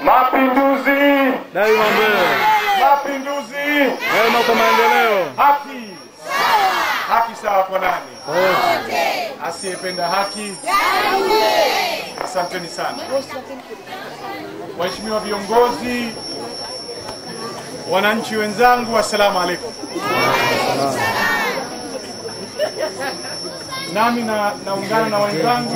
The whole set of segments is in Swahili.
Mapinduzi daima mbele. Mapinduzi Daima kwa maendeleo. Haki sawa. Haki sawa kwa nani? Wote. Asiyependa haki. Asanteni sana. Waheshimiwa viongozi, wananchi wenzangu, assalamu alaikum. Nami naungana na wenzangu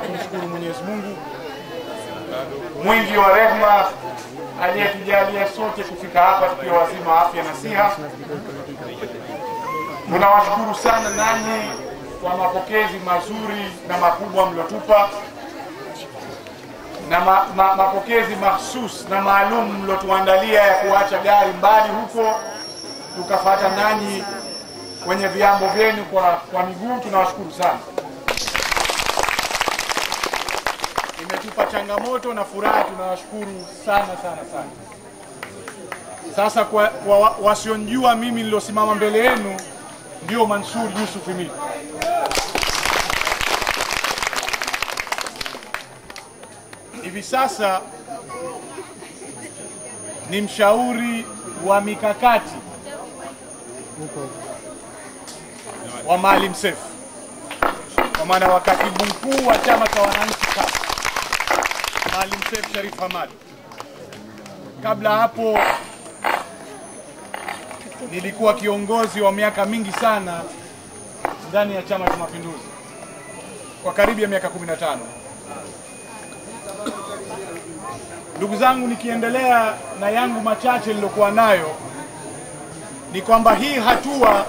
kumshukuru Mwenyezi Mungu mwingi wa rehema aliyetujalia sote kufika hapa tukiwa wazima, afya na siha. Tunawashukuru sana nanyi kwa mapokezi mazuri na makubwa mliotupa, na mapokezi mahsus na maalum mlotuandalia ya kuacha gari mbali huko tukafuata nanyi kwenye viambo vyenu kwa miguu. Tunawashukuru sana. Imetupa changamoto na furaha, tunawashukuru sana sana sana. Sasa kwa wasionjua, mimi nilosimama mbele yenu ndio Mansur Yusuf Himid. Hivi sasa ni mshauri wa mikakati wa Maalim Seif, kwa maana wa katibu mkuu wa chama cha wananchi CUF Maalim Seif Sharif Hamad. Kabla hapo nilikuwa kiongozi wa miaka mingi sana ndani ya Chama cha Mapinduzi kwa karibu ya miaka 15. Ndugu zangu, nikiendelea na yangu machache nilokuwa nayo, ni kwamba hii hatua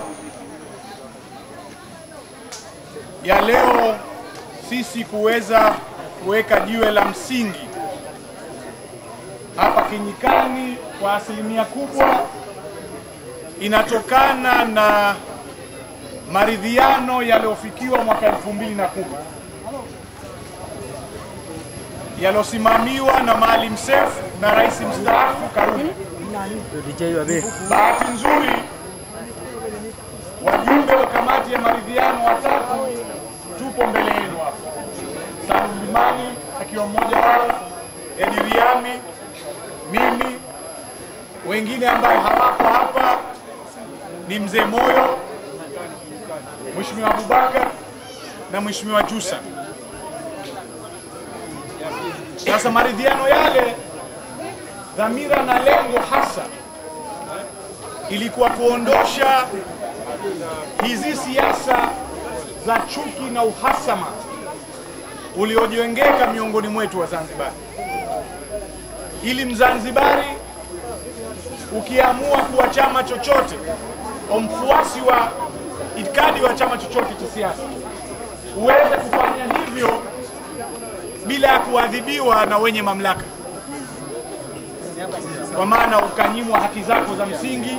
ya leo sisi kuweza kuweka jiwe la msingi hapa Kinyikani kwa asilimia kubwa inatokana na maridhiano yaliyofikiwa mwaka 2010 yalosimamiwa na Maalim Seif na Rais mstaafu Karume. Bahati nzuri wajumbe wa kamati ya maridhiano watatu tupo mbele yenu hapa. Salum Limani akiwa mmoja wao, Edi Riami, mimi, wengine ambaye hawako hapa ni Mzee Moyo, Mheshimiwa Abubakar na Mheshimiwa Jusa. Sasa maridhiano yale, dhamira na lengo hasa ilikuwa kuondosha hizi siasa za chuki na uhasama uliojengeka miongoni mwetu wa Zanzibar. Ili Mzanzibari ukiamua kuwa chama chochote au mfuasi wa itikadi wa chama chochote cha siasa, uweze kufanya hivyo bila ya kuadhibiwa na wenye mamlaka, kwa maana ukanyimwa haki zako za msingi.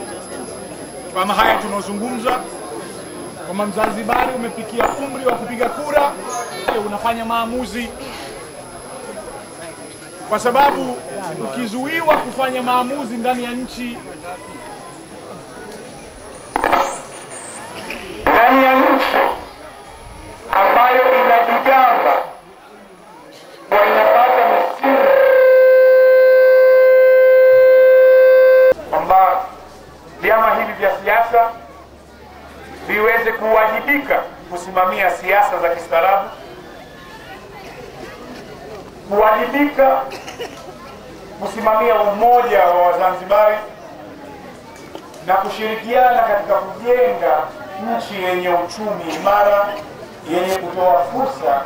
Kama haya tunazungumza, kama Mzanzibari umefikia umri wa kupiga kura, unafanya maamuzi, kwa sababu ukizuiwa kufanya maamuzi ndani ya nchi ambayo inajigamba kwa inapata misingi kwamba vyama hivi vya siasa viweze kuwajibika kusimamia siasa za kistaarabu, kuwajibika kusimamia umoja wa Wazanzibari na kushirikiana katika kujenga nchi yenye uchumi imara, yenye kutoa fursa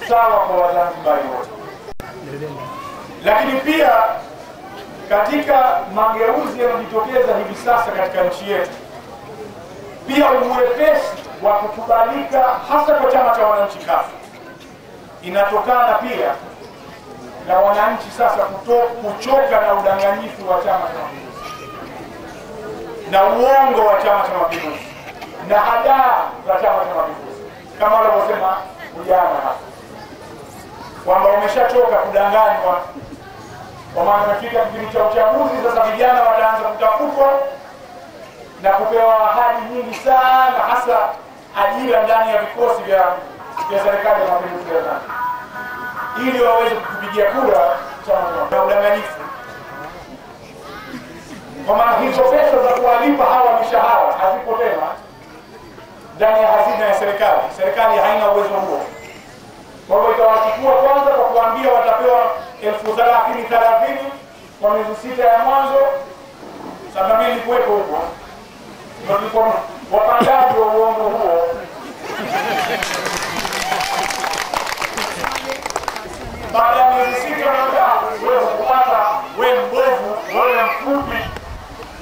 sawa kwa Wazanzibari wote. Lakini pia katika mageuzi yanayojitokeza hivi sasa katika nchi yetu, pia uwepesi wa kukubalika hasa kwa chama cha wananchi CUF inatokana pia na wananchi sasa kuchoka na udanganyifu wa Chama cha Mapinduzi na uongo wa Chama cha Mapinduzi na hadaa za Chama cha Mapinduzi, kama walivyosema ujana hapa kwamba umeshachoka kudanganywa, kwa maana katika kipindi cha uchaguzi sasa vijana wataanza kutafutwa na kupewa ahadi nyingi sana, hasa ajira ndani ya vikosi vya serikali ya mapinduzi ya Zanzibar ili waweze kupigia kura chama cha udanganyifu. Kwa maana hizo pesa za kuwalipa hawa mishahara hazipo tena ndani ya hazina ya serikali. Serikali haina uwezo huo. Kwa hivyo itawachukua kwanza kwa kuambia watapewa 30,030 kwa miezi 6 ya mwanzo. Sasa mimi nikuwepo huko. Ndio niko wapangaji wa uongo huo. Baada ya miezi 6 wewe kupata wewe mbovu, wewe mfupi,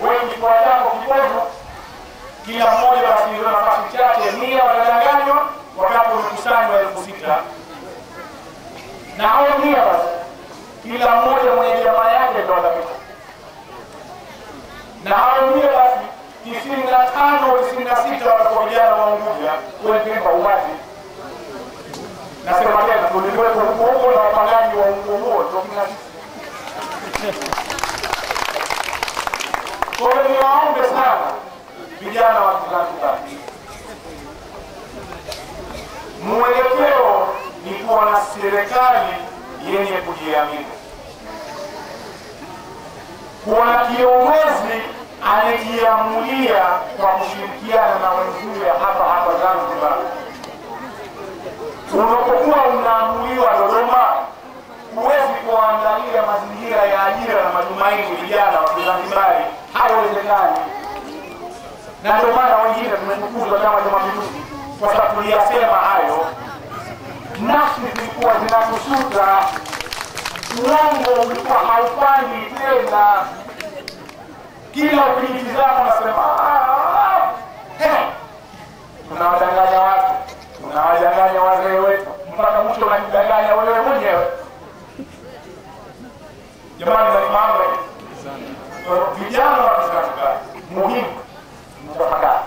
wewe kichwa chako kibovu, kila mmoja basi ndio nafasi chache 100 wanadanganywa wakati umekusanywa 6,000. Na hao 100 basi kila mmoja mwenye jamaa yake ndio atapita. Na hao 100 basi 95 96 watakuwa vijana wa Unguja kuendelea uwazi. Nasema tena tulikuwepo huko na wapangaji wa huo ndio kina kwa hiyo niwaombe sana vijana wa Zanzibar, mwelekeo ni kuwa na serikali yenye kujiamini, kuwa na kiongozi anayejiamulia kwa kushirikiana na wenzake hapa Zanzibar. Unapokuwa unaamuliwa Dodoma, huwezi kuangalia mazingira ya ajira na matumaini vijana wa Zanzibar, haiwezekani. Na ndio maana wengine tumefukuzwa Chama cha Mapinduzi kwa sababu tuliyasema hayo. Nafsi zilikuwa zinatusuta, uongo ulikuwa haupandi tena. Kila ukitizama unasema tunawadanganya watu, tunawadanganya wazee wetu, mpaka mwisho unajidanganya wewe mwenyewe. Jamani, mnafahamu vijana wa Zanzibar muhimu mtafakari.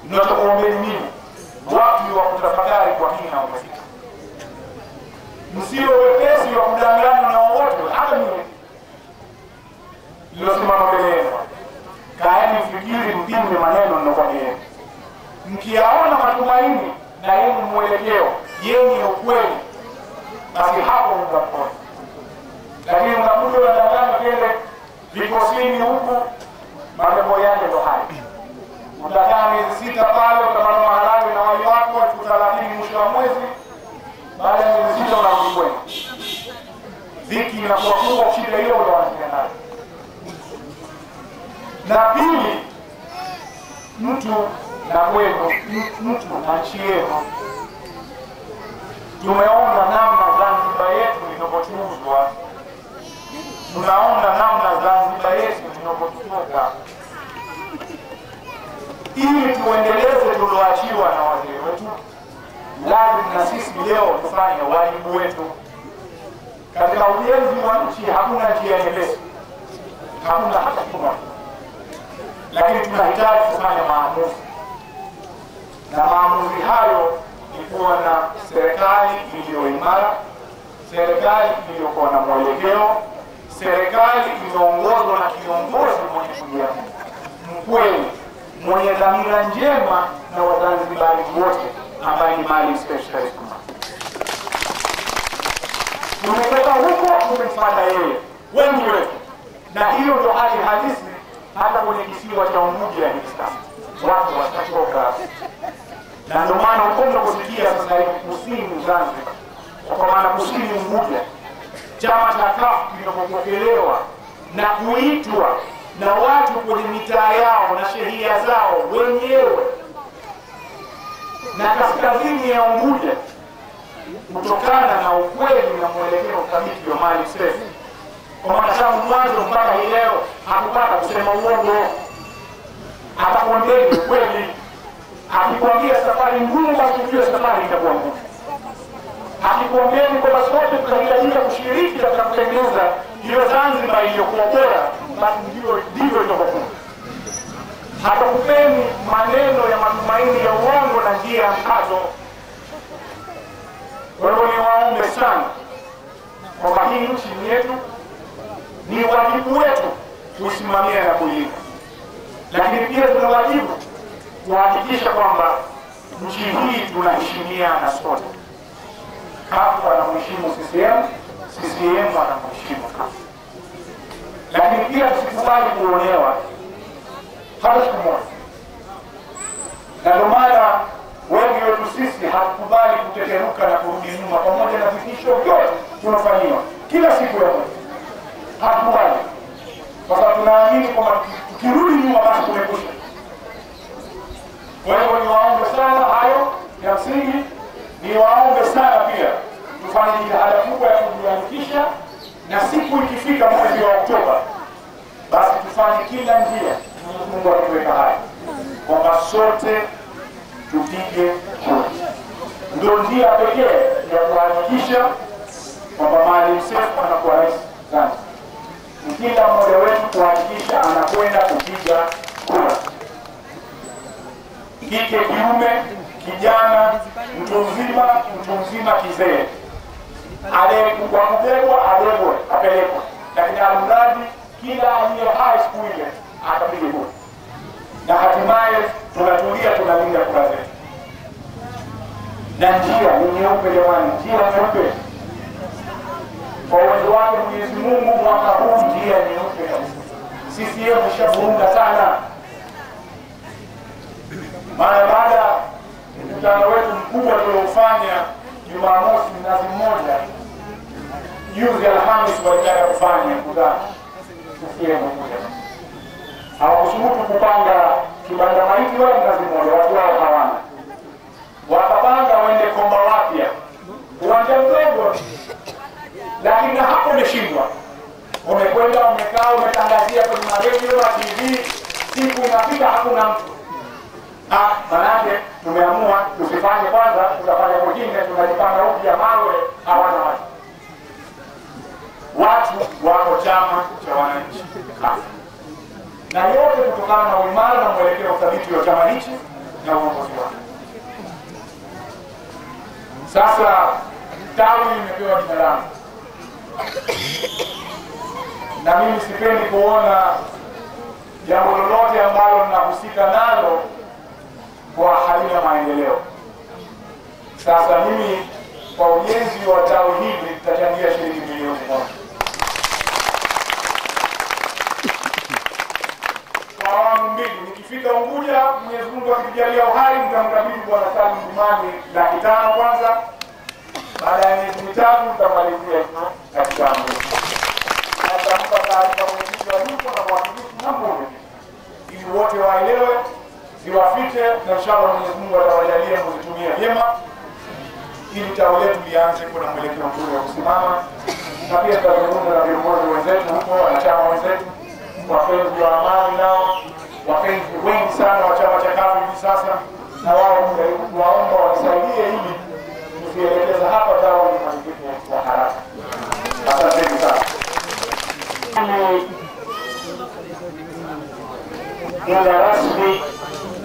Ninachokuombeni mimi watu wa kutafakari kwa kina umefika. Msio wepesi wa kudanganywa na wote, hata mimi nilosimama mbele yenu. Kaeni mfikiri, mpinde maneno ninayokwambia. Mkiyaona matumaini na yenu mwelekeo yenye ukweli, basi hapo mtapona. Lakini unakuja unadanganya kile vikosini huku, mambo yake ndo haya. Utakaa miezi 6 pale, utapata maharagwe na wali wako 30,000 mwisho wa mwezi. Baada ya miezi 6 unarudi kwenu. Dhiki inakuwa kubwa, shida hiyo ndio wanafikia nayo. Na pili, mtu na kwenu, mtu na nchi yenu. Tumeona namna Zanzibar yetu inavyochunguzwa. Tunaona namna Zanzibar yetu inavyotutoka. Ili tuendeleze tuloachiwa na wazee wetu, lazima na sisi leo tufanye wajibu wetu. Katika ujenzi wa nchi hakuna njia nyepesi, hakuna hata kimoja. Lakini tunahitaji kufanya maamuzi. Na maamuzi hayo ni kuwa na serikali iliyo imara, serikali iliyokuwa na mwelekeo, serikali iliyoongozwa na kiongozi mwenye kujiamini, mkweli, mwenye dhamira njema na Wazanzibari wote, ambaye ni Maalim Seif Sharif Hamad. Tumetoka huko, tumemfuata yeye wengi wetu, na hiyo ndio hali halisi. Hata kwenye kisiwa cha Unguja hivi sasa watu watachoka, na ndio maana ukombe kusikia sasa hivi kusini Zanzibar, kwa maana kusini Unguja, chama cha CUF kinapokelewa na kuitwa na watu kwenye mitaa yao na sheria zao wenyewe, na kaskazini ya Unguja, kutokana na ukweli na mwelekeo thabiti wa Maalim Seif. Kwa maana tangu mwanzo mpaka hii leo hakupata kusema uongo, atakwambia ukweli. Akikwambia safari ngumu, basi ujue safari itakuwa ngumu. Akikwambia kwamba sote tunahitajika kushiriki katika kutengeneza hiyo Zanzibar iliyokuwa bora, basi ndivyo itakuwa. Hatakupeni maneno ya matumaini ya uongo na njia ya mkazo. Kwa hiyo niwaombe sana kwamba hii nchi ni yetu, ni wajibu wetu kuisimamia na kuilinda. Lakini pia tuna wajibu kuhakikisha kwamba nchi hii tunaheshimiana sote. CUF wanamheshimu CCM, CCM wanamheshimu CUF. Lakini pia tusikubali kuonewa hata siku moja. Na ndio maana wengi wetu sisi hatukubali kuteteruka na kurudi nyuma, pamoja na vitisho vyote tunafanyiwa kila siku ya mwezi. Hatukubali, kwa sababu tunaamini kwamba tukirudi nyuma basi tumekwisha. Kwa hivyo niwaombe sana, hayo ya msingi. Niwaombe sana pia tufanye jitihada kubwa ya kujiandikisha, na siku ikifika mwezi wa Oktoba basi tufanye kila njia Mungu atuweka hai kwamba sote tupige kura. Ndio njia pekee ya kuhakikisha kwamba Maalim Seif anakuwa rais Zanzibar. Ni kila mmoja wetu kuhakikisha anakwenda kupiga kura. Kike, kiume, kijana, mtu mzima, kizee, aliyekuwa kubebwa abebwe, apelekwe, lakini almradi kila aliye hai siku ile atapiga kura, na hatimaye tunatulia, tunalinda kura zetu. Na njia ni nyeupe jamani, njia nyeupe. Kwa uwezo wake Mwenyezi Mungu mwaka huu njia nyeupe kabisa. CCM ishavuruga sana. Mara baada ya mkutano wetu mkubwa tuliofanya Jumamosi Mnazi Mmoja, juzi Alhamisi walitaka kufanya mkutano CCM mmoja. Hawakusubutu kupanga kibanda maiti wala Mnazi Mmoja, watu wao hawana. Wakapanga waende Komba Wapya, uwanja mdogo, lakini na hapo umeshindwa. Umekwenda, umekaa, umetangazia kwenye radio na TV, siku inafika hakuna mtu. Manake tumeamua tusifanye kwanza, tutafanya kwingine, tunajipanga upya, mawe hawana watu. Watu wako Chama cha Wananchi CUF. Na yote kutokana na uimara na mwelekeo thabiti wa chama hichi na uongozi wake. Sasa tawi limepewa jina langu, na mimi sipendi kuona jambo lolote ambalo linahusika nalo kwa halina maendeleo. Sasa mimi kwa ujenzi wa tawi hili nitachangia shilingi milioni 1. Kwa awamu mbili. Nikifika Unguja, Mwenyezi Mungu akijalia uhai, nitamkabidhi Bwana Salim Dumani Laki 5 kwanza. Baada ya miezi mitatu nitamalizia katika Unguja. Natampa taarifa mwenyekiti wa jimbo na mwakilishi na mbunge, ili wote waelewe, ziwafike, na inshallah Mwenyezi Mungu atawajalia kuzitumia vyema ili tawi letu lianze kuwa na mwelekeo mzuri wa kusimama. Na pia tutazungumza na viongozi wenzetu huko, wanachama wenzetu, wapenzi wa amani, nao wapenzi wengi sana wa chama cha CUF hivi sasa, na wao kuwaomba wanisaidie ili tusielekeza hapa tawi limalizike kwa haraka. Asanteni sana. Jina rasmi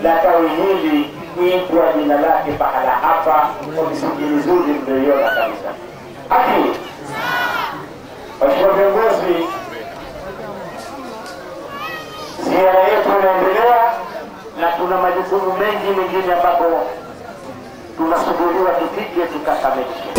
la tawi hili kuitwa jina lake pahala hapa, kwa misingi mizuri mlioiona kabisa. Lakini waheshimiwa viongozi, ziara yetu inaendelea na tuna majukumu mengi mengine ambapo tunasubiriwa tupige tukakamilishe.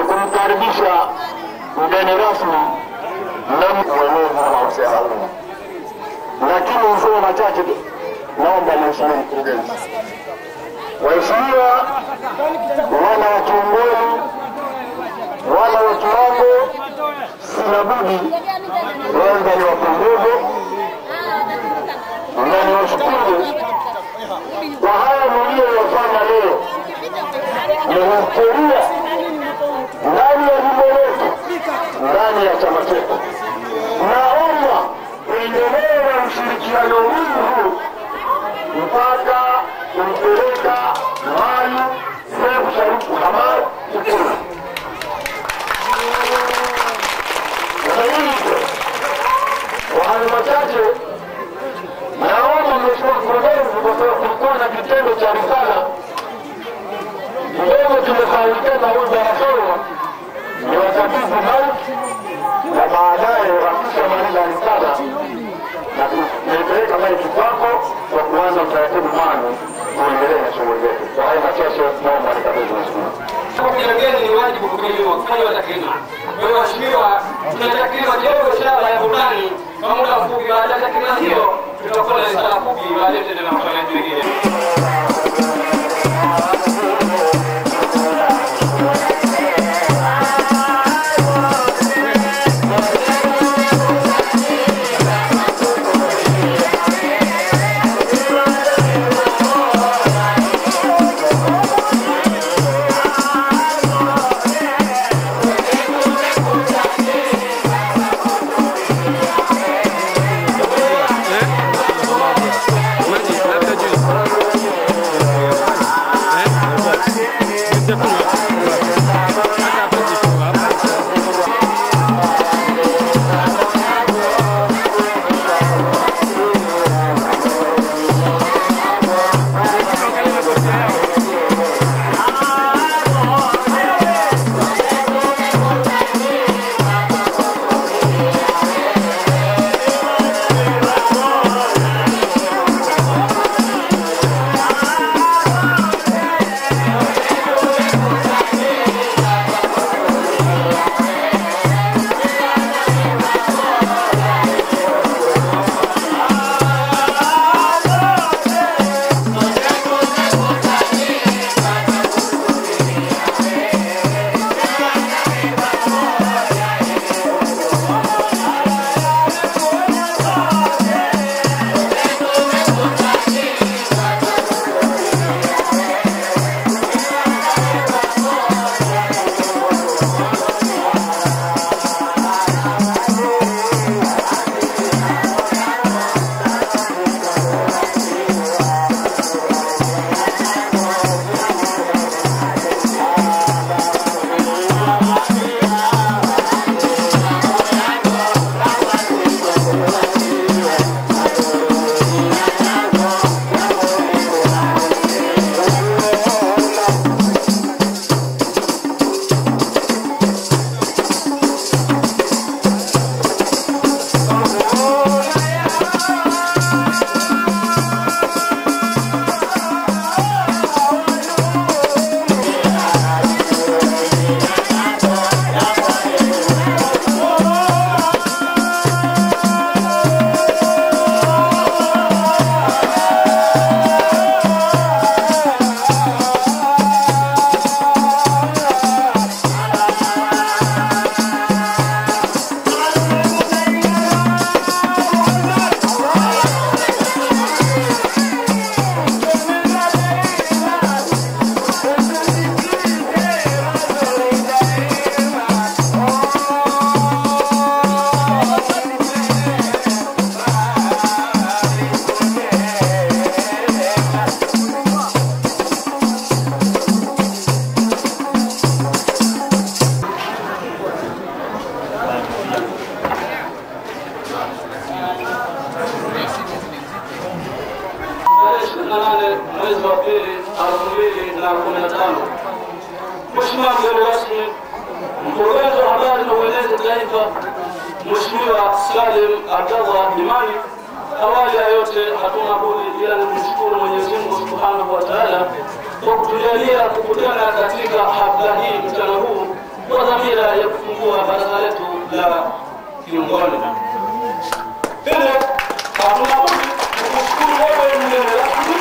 kumkaribisha mgeni rasmi na mwenyeji wa mahusiano huu. Lakini niseme machache tu, naomba mheshimiwa mkurugenzi, waheshimiwa wana wa Kiomboi, wana wa Kiwango, sina budi kwanza niwapongeze na niwashukuru kwa haya mliyofanya leo. Ni historia ndani ya jimbo letu, ndani ya chama chetu. Naomba endelee na ushirikiano huu mpaka kumpeleka mali Seif Sharif Hamad Ikulu. Kwa hayo machache, naomba mheshimiwa mkurugenzi, kwa sababu kulikuwa na kitendo cha risala kidogo tumefahamikana huyu Barasoro, ni wachapizi mali na baadaye wakisha maliza risala na kuipeleka maiki kwako kwa kuanza utaratibu maalum kuendelea na shughuli zetu. Kwa hayo machache, naomba nikabidhi mheshimiwa. Kujengeni ni wajibu kukirimiwa, kufanya takrima. Kwa hiyo waheshimiwa, tunatakrima kidogo ishara ya burudani kwa muda mfupi. Baada ya takrima hiyo, tutakuwa na risala fupi, baadaye tutaendelea na mambo mengine. mwezi wa pili 2015. Mheshimiwa mgeni rasmi, mkurugenzi wa habari na uenezi taifa, Mheshimiwa Salim Abdallah Imani, awali ya yote hatuna budi ila ni kumshukuru Mwenyezi Mungu Subhanahu wa Ta'ala kwa kutujalia kukutana katika hafla hii mchana huu kwa dhamira ya kufungua baraza letu la Kiongoni. Pili, hatuna budi kukushukuru wewe mgeni rasmi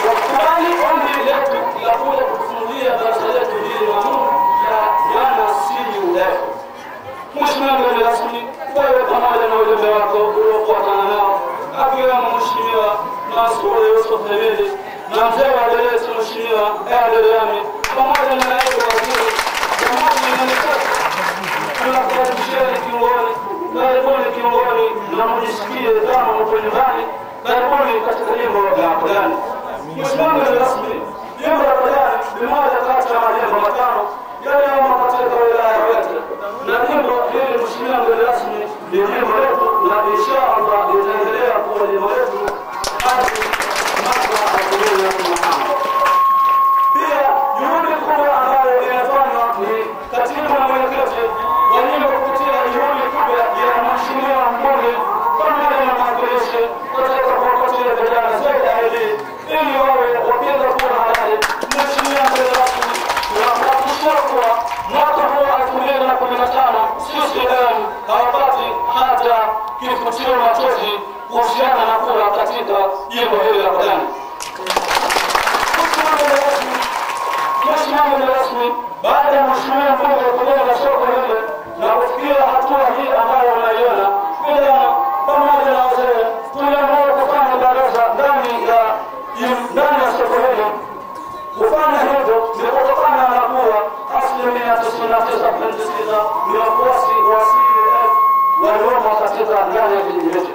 kwa kukubali ombi letu la kuja kufungulia baraza letu hili maalum ya Jana Siku Leo. Mheshimiwa mgeni rasmi, wewe pamoja na ujumbe wako uliofuatana nao, akiwemo Mheshimiwa Masud Yusuf Hemedi na mzee wa Delesi Mheshimiwa Adeliani pamoja na naibu waziri pamoja na nishati, tunakukaribisheni Kiongoni. Karibuni Kiongoni na mjisikie kama mko nyumbani. Karibuni katika jimbo la Kodani. Mheshimiwa mgeni rasmi, jimbo la Kodani ni moja kati ya majimbo matano yaliyomo katika wilaya yetu, na jimbo hili Mheshimiwa mgeni rasmi ni jimbo letu, na inshallah litaendelea kuwa jimbo letu hadi mwaka 2025. Pia juhudi kubwa ambayo inafanywa ni katibu na mwenyekiti wa jimbo kupitia juhudi kubwa ya Mheshimiwa mbunge pamoja na mwakilishi katika kuwapatia vijana zaidi ya elimu ili wawe wapiga kura halali. Mheshimiwa mgeni rasmi, tunahakikisha kuwa mwaka huu 2015 CCM hawapati hata kifutio machozi kuhusiana na kura katika jimbo hili la Kodani. Mheshimiwa mgeni rasmi, baada ya Mheshimiwa mbunge kujenga soko hili na kufikia hatua hii ambayo unaiona, vijana pamoja na wazee tuliamua kufanya baraza ndani ya soko hili. Kufanya hivyo ni kutokana na kuwa 99.9% ni wafuasi wa CUF waliomo katika ndani ya kijiji hicho.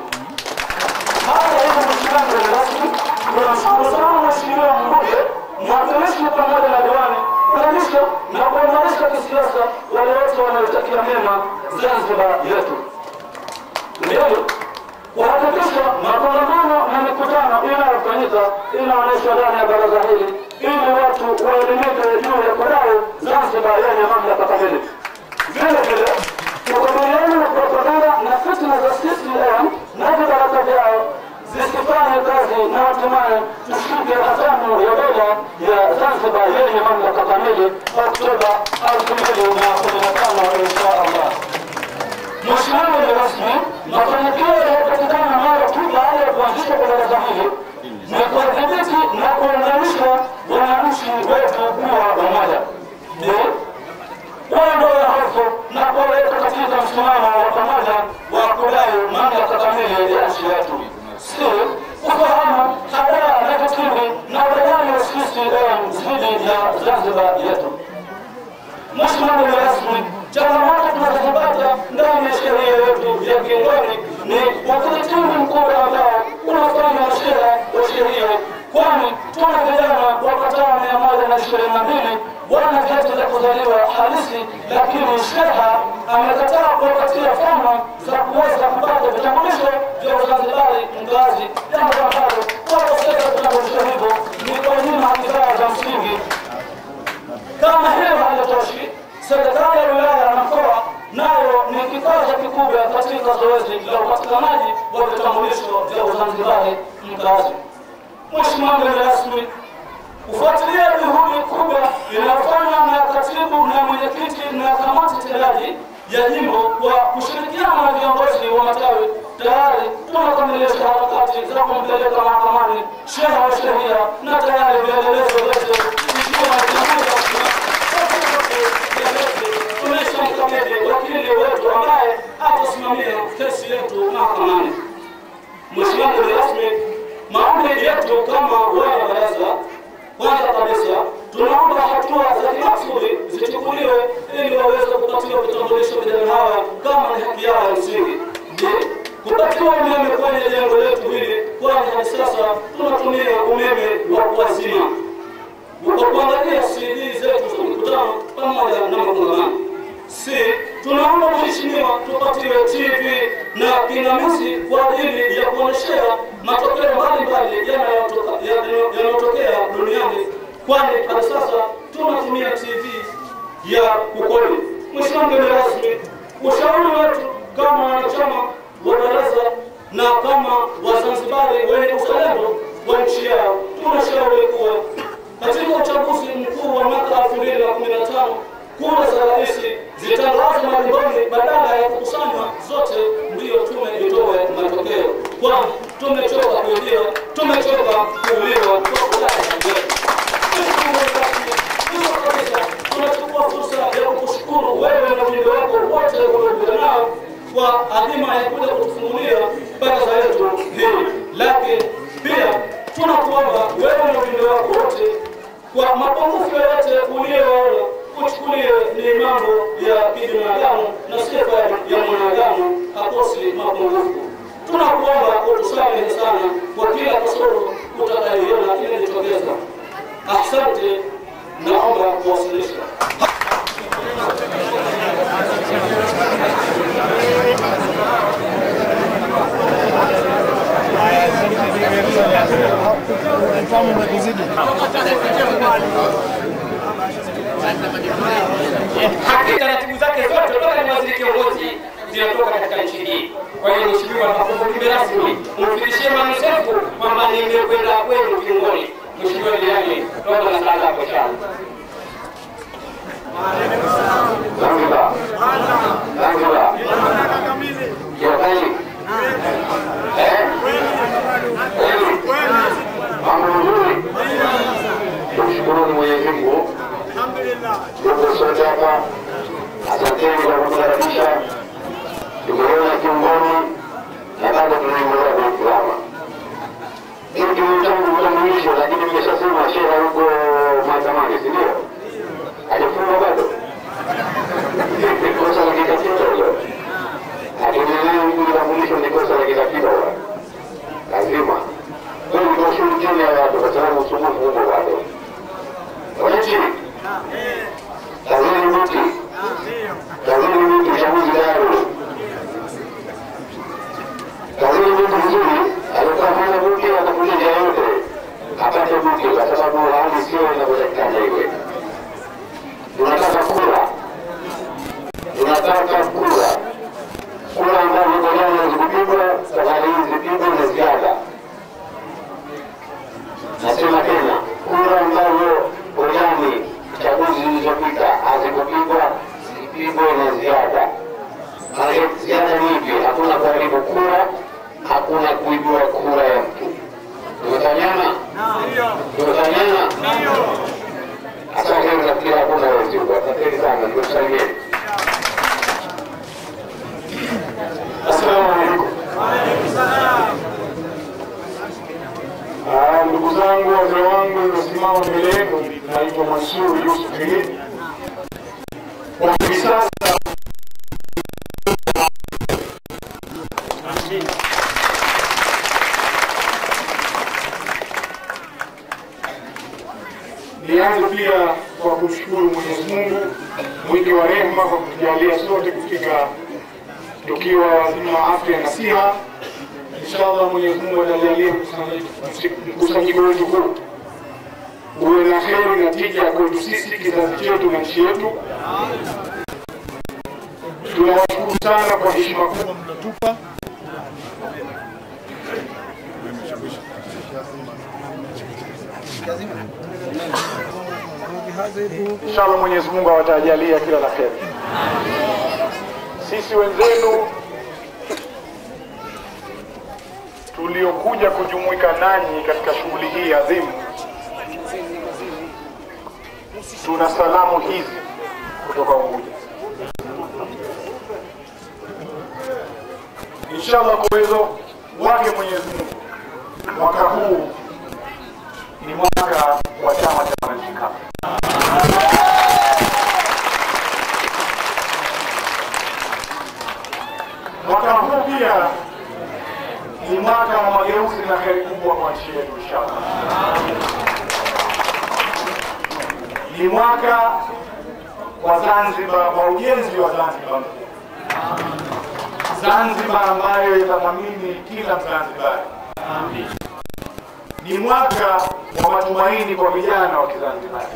Hata hivyo, Mheshimiwa mgeni rasmi, tunamshukuru sana Mheshimiwa mbunge, mwakilishi pamoja na diwani kuelimisha na kuimarisha kisiasa wale wote wanaotakia mema Zanzibar yetu. Ndio kuhakikisha makongamano na mikutano inayofanyika inaonyesha ndani ya baraza hili ili watu waelimike juu ya kudai Zanzibar yenye mamlaka kamili. Vile vile kukabiliana na propaganda na fitna za CCM na vibaraka vyao zisifanye kazi na hatimaye tushike hatamu ya dola ya Zanzibar yenye mamlaka kamili Oktoba 2015 inshallah. Mheshimiwa mgeni rasmi, mafanikio yaliyopatikana mara tu baada ya kuanzishwa kwa baraza hili ni kudhibiti na kuunganisha wananchi wetu kuwa pamoja, kuondoa hofu na kuweka katika msimamo wa pamoja wa kudai mamlaka kamili ya nchi yetu. Si kufahamu hadaa na vitimbi na udai wa CCM dhidi ya Zanzibar yetu. Mheshimiwa mgeni rasmi, changamoto tunazozipata ndani ya sheria yetu ya Kiongoni ni ukiritimbi mkubwa ambao unafanya wa sheria, kwani tuna vijana wapatao 122 wana vyeti vya kuzaliwa halisi, lakini sheha amekataa kuwapatia fomu za kuweza kupata vitambulisho vya Uzanzibari mkazi, jambo ambalo kwa sasa tunaonyesha hivyo ni kunyima haki zao za msingi. Kama hiyo haitoshi, serikali ya wilaya na mkoa nayo ni kikaza kikubwa katika zoezi la upatikanaji wa vitambulisho vya Uzanzibari mkazi. Mheshimiwa mgeni rasmi, kufuatilia juhudi kubwa inayofanywa na katibu na mwenyekiti na kamati tendaji ya jimbo kwa kushirikiana na viongozi wa matawi, tayari tunakamilisha harakati za kumpeleka mahakamani sheha wa sheria na tayari vielelezo vyote ikiwa tumeshamkabidhi wakili wetu ambaye atasimamia kesi yetu mahakamani. Mheshimiwa mgeni rasmi, maombi yetu kama wana baraza, kwanza kabisa tunaomba hatua za kimaksudi zichukuliwe ili waweze kupatiwa vitambulisho vijana hawa kama ni haki yao ya msingi. Kupatiwa umeme kwenye jengo letu hili, kwani hadi sasa tunatumia umeme wa kuwazima kwa kuangalia CD zetu za mikutano pamoja na makongamano. Tunaomba mheshimiwa tupatiwe TV na kinamizi kwa ajili ya kuonyeshea matokeo mbalimbali yanayotokea duniani, kwani hadi sasa tunatumia TV ya kukodi. Mheshimiwa mgeni rasmi, ushauri wetu kama wanachama wa baraza na kama Wazanzibari wenye uzalendo wa nchi yao, tunashauri kuwa Katika uchaguzi mkuu wa mwaka 2015 kura za rais zitangazwa majumbani badala ya kukusanywa zote, ndiyo tume itoe matokeo. Kwani tumechoka kuuliwa kwa kudai yetu. Tunachukua fursa ya kukushukuru wewe na wajumbe wako wote waliokuja nao kwa adhima ya kuja kutufungulia baraza yetu hii. Lakini pia tunakuomba wewe na wajumbe wako wote kwa mapungufu yote uliyoona uchukulie ni mambo ya kibinadamu na sifa ya mwanadamu, hakosi mapungufu. Tunakuomba utusamehe sana kwa kila kasoro utakayoiona inajitokeza. Asante, naomba kuwasilisha. Haki taratibu zake zote toka ni waziri kiongozi zinatoka katika nchi hii. Kwa hiyo mheshimiwa, nakuomba rasmi umfikishie manusefu kwamba nimekwenda kwenu kiongoni. Mheshimiwa Ndiani, naomba na sala yako sana. Zanzibar. Mambo mazuri. Tumshukuru Mwenyezi Mungu. Ndugu sote hapa, asanteni kwa kutukaribisha. Tumeona kiongoni na bado tunaendelea kuitazama. Hili kitu utambulisho, lakini nimeshasema sheha huko mahakamani, si ndio? Hajafunga bado. Ni kosa la kikatiba hilo. Lakini leo hili kitambulisho ni kosa la kikatiba huwa. Lazima. Kwa hiyo tunashirikiana na watu kwa sababu usumbufu huko bado. Wananchi, kazini mti uchaguzi tayari. Kazini mti vizuri, alikuwa mwana mti atakuja njia yote apate mti kwa sababu hali sio inavyotakikana iwe. Tunataka kura ambazo zikojana zikupigwa, safari hizi zipigwe na ziada. Nasema tena, kura ambazo ojani chaguzi zilizopita hazikupigwa, zipigwe na ziada. Maana ziada ni ipi? Hakuna kuharibu kura, hakuna kuibua kura ya mtu. Tumetanyana? Tumetanyana? Asante, nafikiri hakuna wezi huko. Asante sana, nikusalimieni. Assalamu alaikum. Ndugu zangu, wazee wangu, nimesimama mbele yenu, naitwa Mansur Yusuf Hili. Kwa hivi sasa nianze pia kwa kumshukuru Mwenyezi Mungu mwingi wa rehema kwa kutujalia sote kufika tukiwa wazima wa afya na siha. Inshallah Mwenyezi Mungu atajalia mkusanyiko wetu huu uwe na heri na tija kwetu sisi, kizazi chetu na nchi yetu. Tunawashukuru sana kwa heshima kubwa mliotupa. Inshallah Mwenyezi Mungu awatajalia kila la heri. Sisi wenzenu tuliokuja kujumuika nanyi katika shughuli hii adhimu, tuna salamu hizi kutoka Unguja. Inshallah kwa uwezo wake Mwenyezi Mungu, mwaka huu ni mwaka wa Chama cha Wananchi CUF. Mwaka huu pia ni mwaka wa mageuzi na heri kubwa kwa nchi yetu inshallah. Ni mwaka wa Zanzibar, wa ujenzi wa Zanzibar. Zanzibar ambayo itathamini kila Mzanzibari. Ni mwaka wa matumaini kwa vijana wa Kizanzibari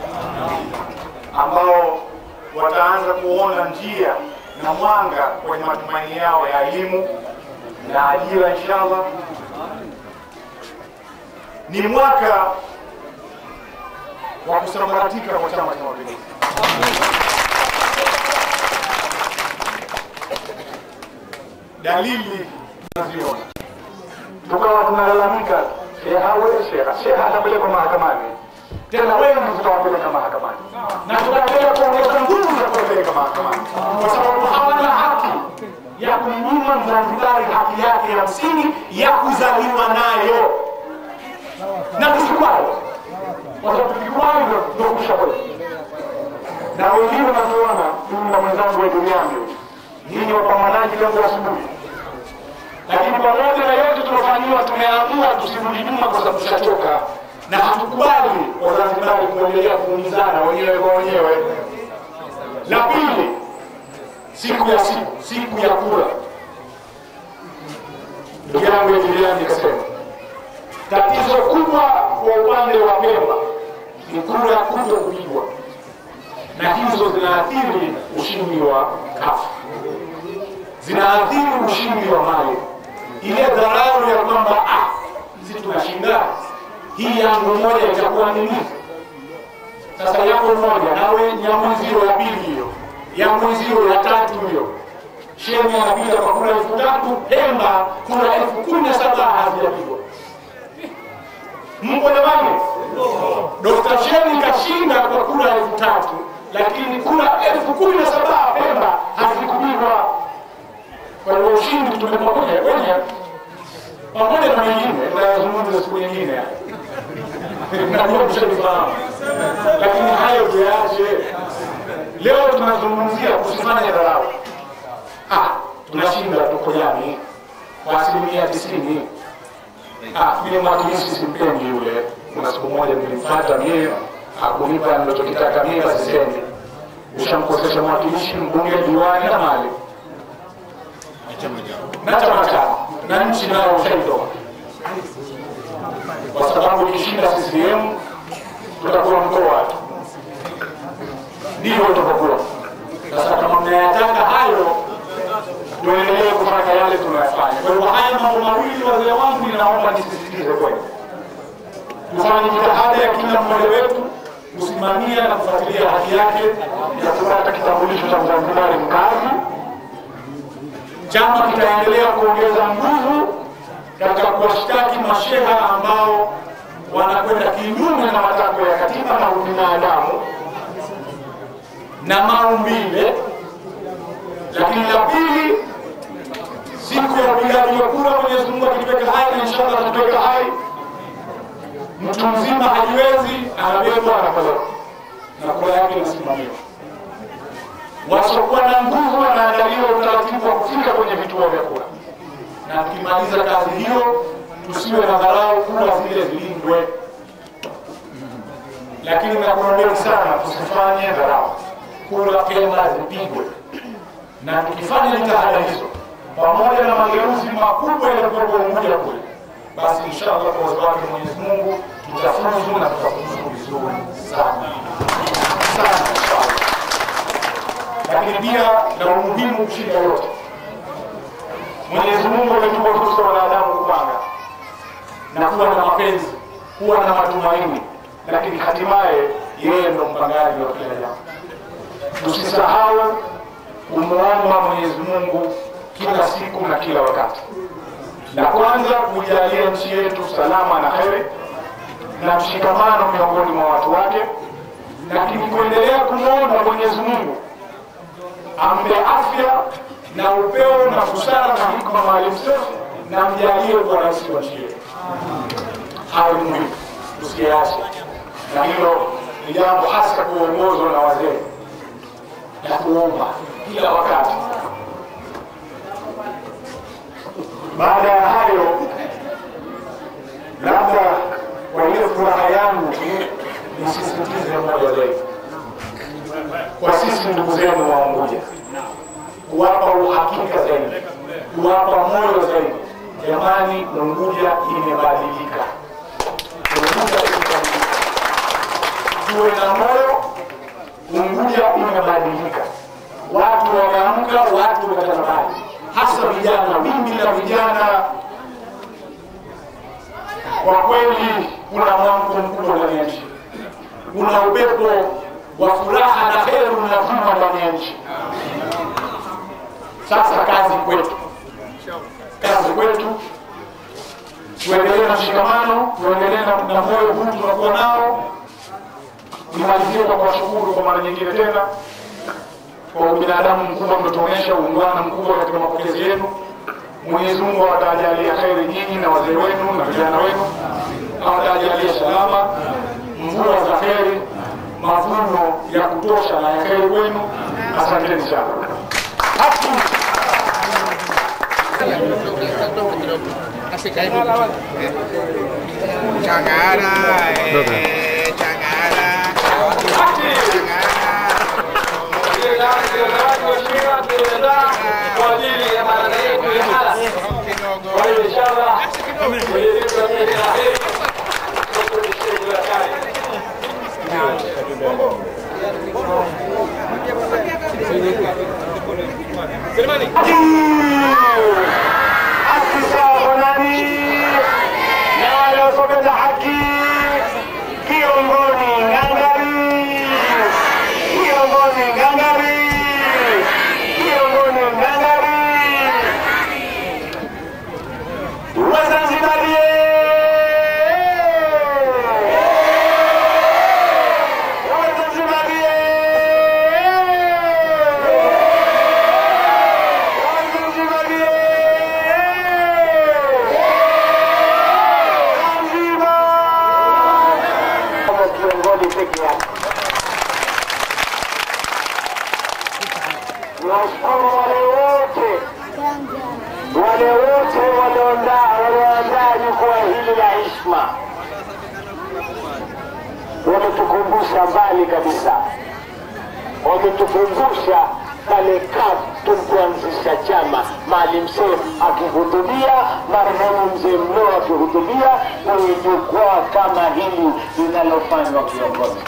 ambao wataanza kuona njia na mwanga kwenye matumaini yao ya elimu na ajira inshallah. Ni mwaka wa kusambaratika kwa Chama cha Mapinduzi. Dalili tunaziona, tukawa tunalalamika sheha atapelekwa mahakamani, tena wengi tutawapeleka mahakamani, na tutaendelea kuongeza nguvu za kuwapeleka mahakamani, kwa sababu hawana haki ya kumnyima Mzanzibari haki yake ya msingi ya kuzaliwa nayo. Na tusikubali, kwa sababu tukikubali ndio kushauri. Na wengine wanatuona mimi na mwenzangu wa duniani, nyinyi wapambanaji leo asubuhi, lakini pamoja na yote tunafanyiwa, tumeamua tusirudi nyuma kwa sababu tushachoka, na hatukubali Wazanzibari kuendelea kuumizana wenyewe kwa wenyewe. La pili, siku ya kura, ndugu yangu ya duniani kasema tatizo kubwa kwa upande wa Pemba ni kura kuto kupigwa, na hizo zinaathiri ushindi wa CUF, zinaathiri ushindi wa Mali. Ile dharau ya kwamba sisi tunashinda, hii yangu moja itakuwa nini? Sasa yangu moja nawe Nyamwezio ya pili hiyo, Nyamwezio ya tatu hiyo, Sheni anapita kwa kura 3,000, Pemba kura 17,000 hazijapigwa. Mko jamani? Dr. Sheni kashinda kwa kura 3,000, lakini kura 17,000 Pemba hazikupigwa. Kwa hiyo ushindi tumepamoja pamoja na wengine, tunazungumza siku nyingine. Najua mshanifahamu, lakini hayo tuyaache. Leo tunazungumzia kusifanya dharau. Tunashinda tuko jamii kwa 90%. Mimi mwakilishi simpendi yule. Kuna siku moja nilimfuata mimi, hakunipa ninachokitaka mimi, basi sema ushamkosesha mwakilishi, mbunge, diwani na mali na chama chako na nchi nayo ushaitoa, kwa sababu ukishinda CCM tutakuwa mkoa tu, ndivyo tutakuwa. Sasa kama mnayataka hayo, tuendelee kufanya yale tunayofanya. Kwa hiyo haya mambo mawili, wazee wangu, ninaomba nisisitize kwenu, tufanye jitihada ya kila mmoja wetu kusimamia na kufuatilia haki yake ya kupata kitambulisho cha Mzanzibari mkazi. Chama kitaendelea kuongeza nguvu katika kuwashtaki masheha ambao wanakwenda kinyume na matakwa ya katiba na ubinadamu na maumbile. Lakini la pili, siku ya upigaji wa kura, Mwenyezi Mungu akituweka hai, na inshallah tutaweka hai, mtu mzima hajiwezi, anabebwa anapelekwa na kura yake inasimamiwa. Wasiokuwa na nguvu wanaandaliwa utaratibu wa kufika kwenye vituo vya kura, na tukimaliza kazi hiyo tusiwe na dharau, kura zile zilindwe. Lakini nakuomba sana, tusifanye dharau, kura Pemba zipigwe. Na tukifanya jitihada hizo pamoja na mageuzi makubwa yaliyokuwa Unguja kule, basi inshallah kwa uwezo wake Mwenyezi Mungu tutafuzu na tutafuzu vizuri sana inshallah. Lakini pia na umuhimu kushinda yote, Mwenyezi Mungu ametupa fursa wanadamu kupanga na kuwa na mapenzi, kuwa na matumaini, lakini hatimaye yeye ndo mpangaji wa kila jambo. Tusisahau kumuomba Mwenyezi Mungu kila siku na kila wakati, na kwanza kujalia nchi yetu salama na heri na mshikamano miongoni mwa watu wake, lakini kuendelea kumuomba Mwenyezi Mungu ampe afya na upeo na busara na hikma Maalim Seif, na mjalie kwa rais wa nchi yetu. Hayo ni muhimu, tusiache, na hilo ni jambo hasa kuongozwa na wazee na kuomba kila wakati. Baada ya hayo, labda kwa ile furaha yangu nisisitize moja zaidi kwa sisi ndugu zenu wa Unguja, kuwapa uhakika zaidi, kuwapa moyo zaidi. Jamani, Unguja imebadilika. Tuwe na moyo, Unguja imebadilika. Watu wanaamka, watu wanatangaza, hasa vijana, wimbi la vijana. Kwa kweli kuna mwamko mkubwa ndani ya nchi. kuna upepo wa furaha na heri unavuma ndani ya nchi. Sasa kazi kwetu, tuendelee na mshikamano, tuendelee na moyo huu tunakuwa nao. Nimalizie kwa kuwashukuru kwa mara nyingine tena kwa ubinadamu mkubwa mliotuonyesha, uungwana mkubwa katika mapokezi yenu. Mwenyezi Mungu atajalia kheri nyinyi na wazee wenu na vijana wenu, atajalia salama, mvua za kheri, mavuno ya kutosha na ya kheri wenu. Asanteni sana. wale wote walioandaa jukwaa hili la heshima wametukumbusha mbali kabisa, wametukumbusha pale CUF tulipoanzisha chama, Maalim Seif akihutubia, marehemu Mzee Mlo akihutubia kwenye jukwaa kama hili linalofanywa kiongozi.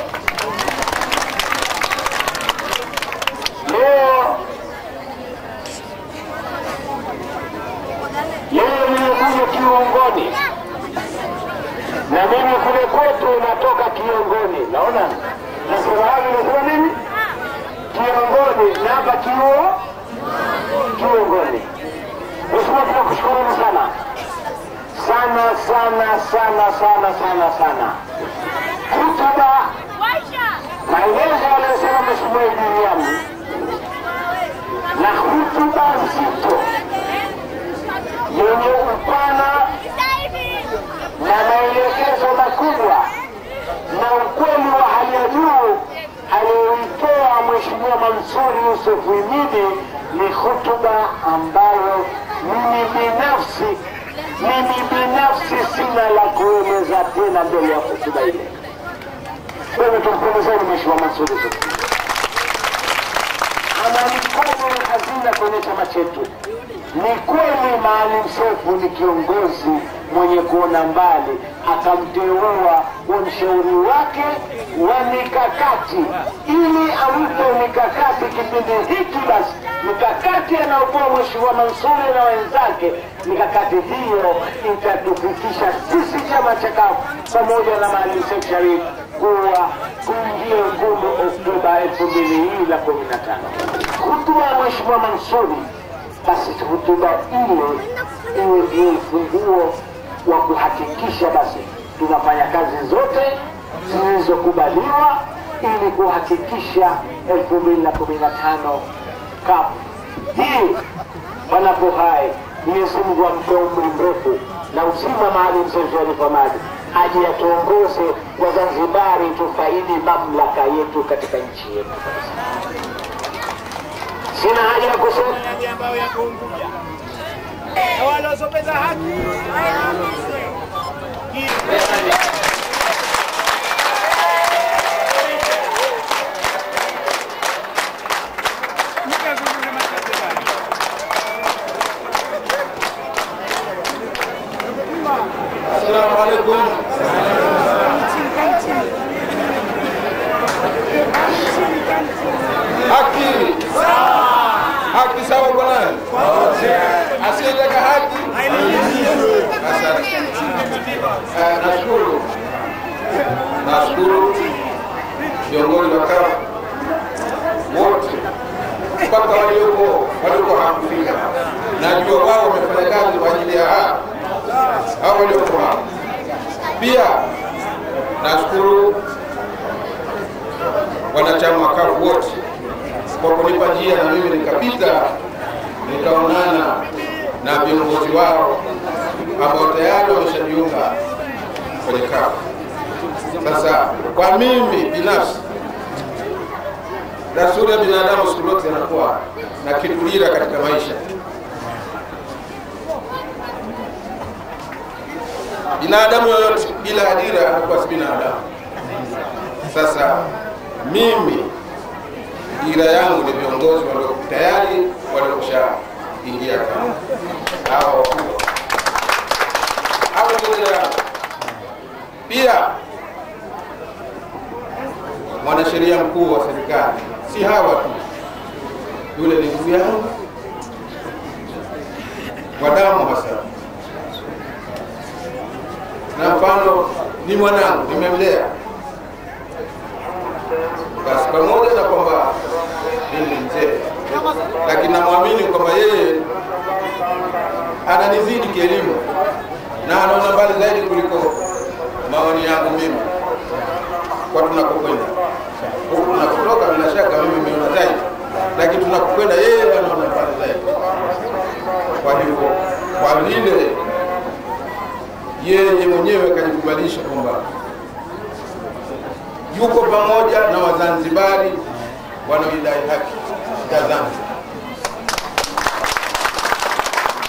Leo nimekuja Kiongoni, na mimi kule kwetu natoka Kiongoni. Naona nasema hapo, nasema nini? Kiongoni, na hapa Kiongoni. Mheshimiwa, tunakushukuru sana sana. Hutuba maelezo aliyosema Mheshimiwa Miriam na hutuba nzito yenye upana na maelekezo makubwa na ukweli wa hali ya juu aliyoitoa Mheshimiwa Mansur Yusuf Himidi ni hutuba ambayo mimi binafsi sina la kueleza tena mbele ya hutuba ile. Kwa hiyo tumpongezeni Mheshimiwa Mansur Yusuf. Ana mikono hazina kwenye chama chetu. Ni kweli Maalim Seif ni kiongozi mwenye kuona mbali, akamteua mshauri wake wa mikakati ili awipe mikakati kipindi hiki. Basi mikakati anaokuwa Mheshimiwa Mansur na wenzake, mikakati hiyo itatufikisha sisi chama cha CUF pamoja na Maalim Seif Sharif kuingia Ikulu Oktoba 2015. Hutuba ya Mheshimiwa Mansur, basi hutuba iwe ndio ufunguo wa kuhakikisha basi tunafanya kazi zote zilizokubaliwa ili kuhakikisha 2015 CUF hii wanapo hai. Mwenyezi Mungu ampe umri mrefu na uzima Maalim Seif Sharif Hamad, aje atuongoze kwa Zanzibari tufaidi mamlaka yetu katika nchi yetu. Sina haja ya kusema ambayo yako Unguja. Na wale wasiopenda haki Assalamu alaikum. Haki sawa bwana. Asiyetaka haki hailindwi. Nashukuru kazi kwa ajili ya hao waliokuwa hapa. Pia nashukuru wanachama kafu wote kwa kunipa njia na mimi nikapita nikaonana na viongozi wao ambao tayari wameshajiunga kwenye kafu. Sasa kwa mimi binafsi, desturi ya binadamu siku zote anakuwa na kitulira katika maisha. Binadamu yoyote bila ajira anakuwa si binadamu. Sasa mimi dira yangu ni viongozi walio tayari waliokwisha ingia kama hawa wakubwa. Hawa ndio dira yangu. Pia mwanasheria mkuu wa serikali si hawa tu, yule ni ndugu yangu wa damu hasa, na mfano ni mwanangu, nimemlea. Basi pamoja na kwamba mimi ni mzee, lakini namwamini kwamba yeye ananizidi kielimu na anaona mbali zaidi kuliko maoni yangu mimi kwa tunakokwenda. Huku tunakotoka bila shaka mimi nimeona zaidi, lakini tunakokwenda yeye anaona mbali zaidi. Kwa hivyo kwa vile yeye mwenyewe kajikubalisha kwamba yuko pamoja na Wazanzibari wanaodai haki ya Zanzibar.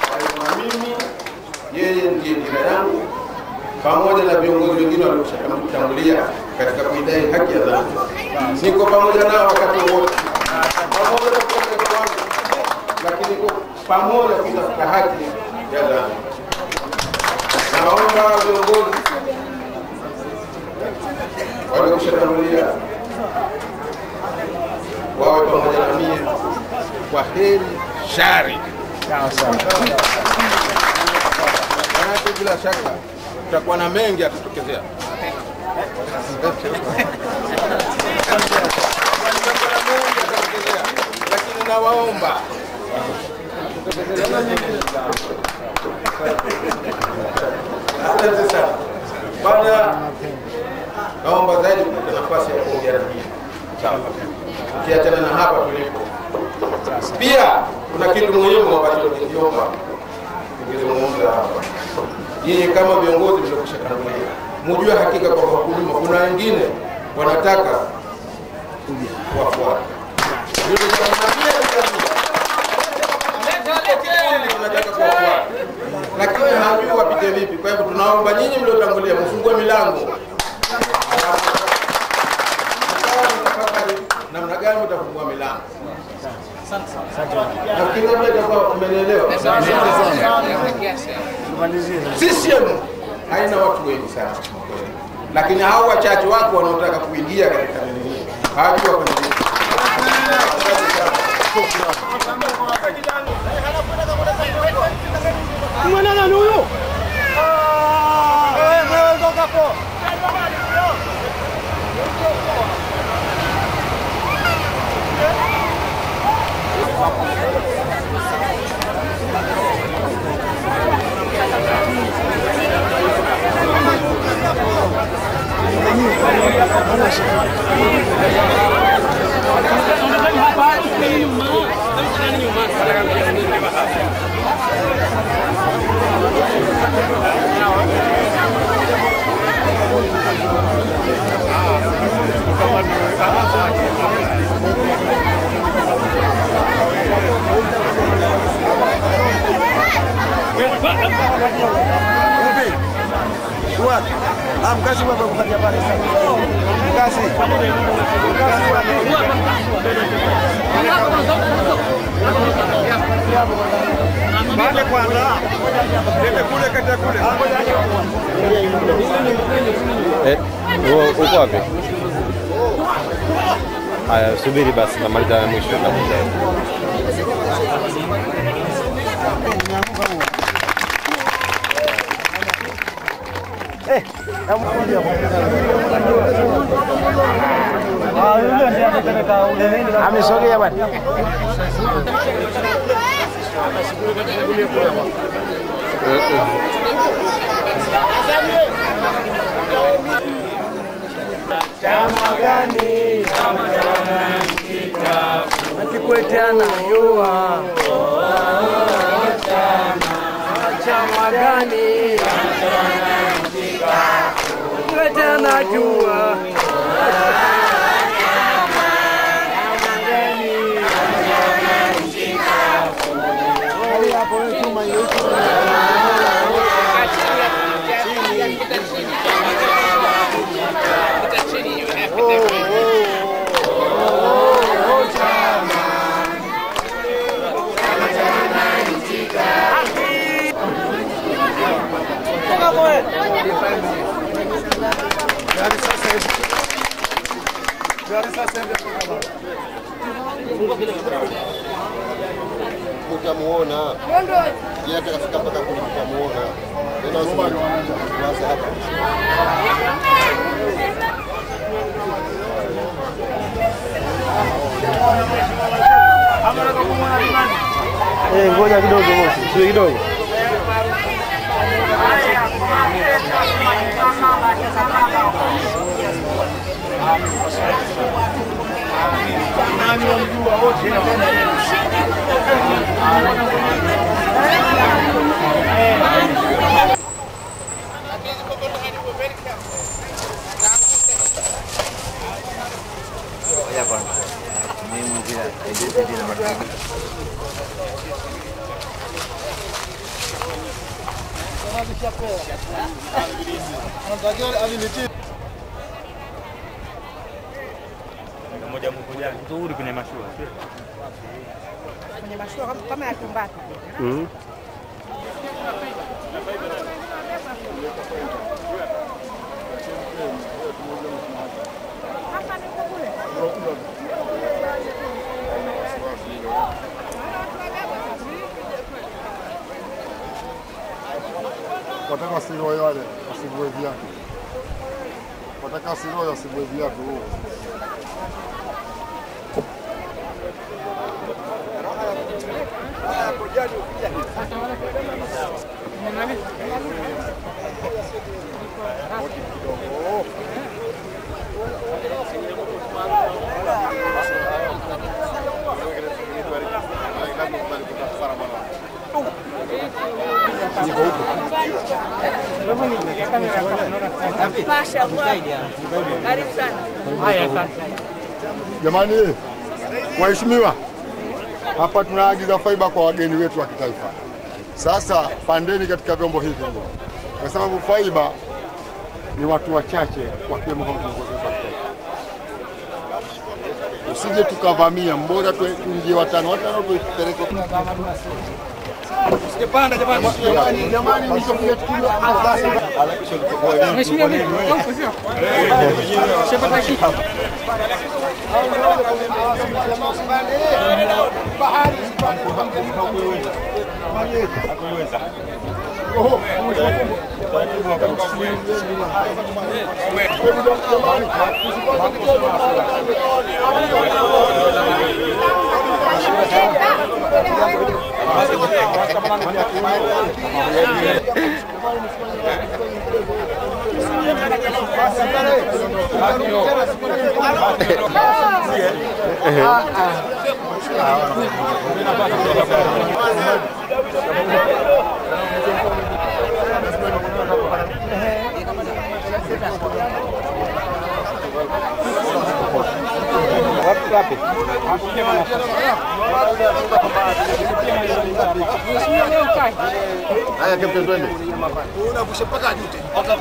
Kwa hivyo mimi yeye ndiye dira yangu pamoja na viongozi wengine waliotangulia katika kuidai haki ya Zanzibar. Niko pamoja nao wakati wote, pamoja na kutetea wangu, lakini niko pamoja kutafuta haki ya Zanzibar. Naomba viongozi waliotangulia wawe pamoja na mimi kwa heri shari. Manake bila shaka tutakuwa na mengi yatatokezea. Lakini nawaomba asante sana bwana, naomba zaidi kupata nafasi ya kuongea na mimi. Sawa. Kiachana na hapa tulipo. Pia kuna kitu muhimu ambacho niliomba nikizungumza hapa. Yeye kama viongozi mliokwisha tangulia, mjue hakika kwamba huduma kuna wengine wanataka kuwafuata. Yule wanataka kuwafuata, lakini hajui wapite vipi. Kwa hivyo tunaomba nyinyi mliotangulia mfungue milango. Namna gani utafungua milango? Nafikiri labda umenielewa. CCM haina watu wengi sana, lakini hao wachache wako wanaotaka kuingia katika nini hawajua kwa nini. Mwana huyo mkasi baba kupatia pale mkasi pale kwanza nende kule kata kule uko wapi? Haya, subiri basi namaliza mwisho kabisa. amesogea bwana. Chama gani? Chama Kikwete anajua. Chama gani? Kikwete anajua. Utamuona yeye atakafika mpaka kule, utamuona ndio sasa hapa. Ngoja kidogo bosi, sio kidogo. Moja mmoja nzuri kwenye mashua. Kwenye mashua kama ya Tumbatu. Wataka wasiroe wale, wasivue viatu. Wataka wasiroe wasivue viatu. Jamani, waheshimiwa, hapa tunaagiza faiba kwa wageni wetu wa kitaifa. Sasa pandeni katika vyombo hivi, kwa sababu faiba ni watu wachache wakiwemo viongozi wa kitaifa. Usije tukavamia, mbona tuingie watano tupeleke. Sijapanda jamani, mshokuja tukio basi. Mheshimiwa sio. Shepata kitu. Bahari Wapi? Haya kapteni, twende. Unavusha mpaka juu tena.